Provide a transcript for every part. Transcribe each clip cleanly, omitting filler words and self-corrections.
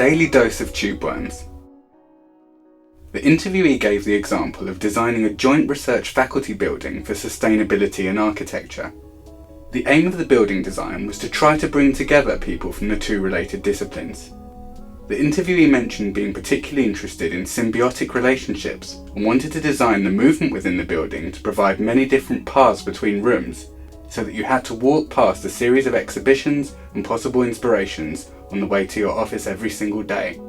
daily dose of tubeworms. The interviewee gave the example of designing a joint research faculty building for sustainability and architecture. The aim of the building design was to try to bring together people from the two related disciplines. The interviewee mentioned being particularly interested in symbiotic relationships and wanted to design the movement within the building to provide many different paths between rooms, so that you had to walk past a series of exhibitions and possible inspirations on the way to your office every single day.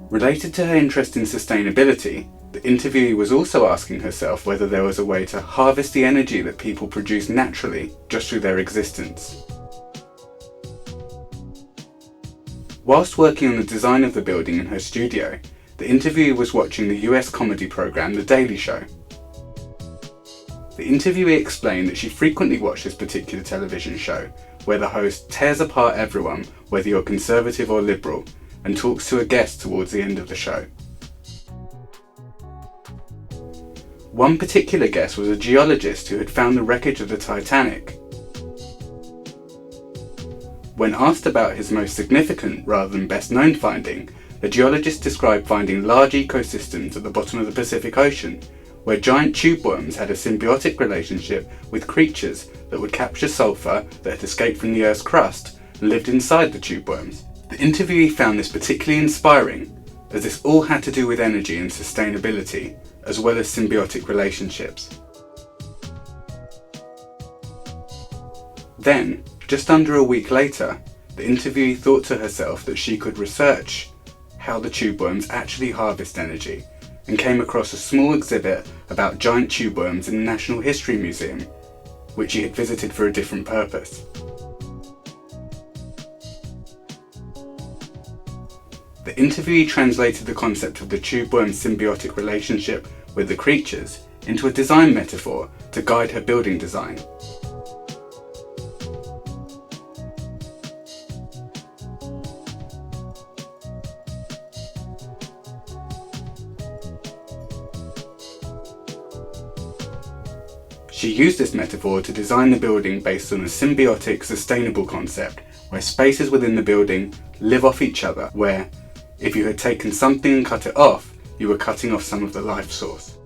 Related to her interest in sustainability, the interviewee was also asking herself whether there was a way to harvest the energy that people produce naturally just through their existence. Whilst working on the design of the building in her studio, the interviewee was watching the US comedy programme The Daily Show. The interviewee explained that she frequently watched this particular television show, where the host tears apart everyone, whether you're conservative or liberal, and talks to a guest towards the end of the show. One particular guest was a geologist who had found the wreckage of the Titanic. When asked about his most significant rather than best known finding, the geologist described finding large ecosystems at the bottom of the Pacific Ocean, where giant tubeworms had a symbiotic relationship with creatures that would capture sulfur that had escaped from the Earth's crust and lived inside the tubeworms. The interviewee found this particularly inspiring, as this all had to do with energy and sustainability, as well as symbiotic relationships. Then, just under a week later, the interviewee thought to herself that she could research how the tubeworms actually harvest energy, and came across a small exhibit about giant tubeworms in the Natural History Museum, which she had visited for a different purpose. The interviewee translated the concept of the tubeworm's symbiotic relationship with the creatures into a design metaphor to guide her building design. She used this metaphor to design the building based on a symbiotic, sustainable concept where spaces within the building live off each other, where if you had taken something and cut it off, you were cutting off some of the life source.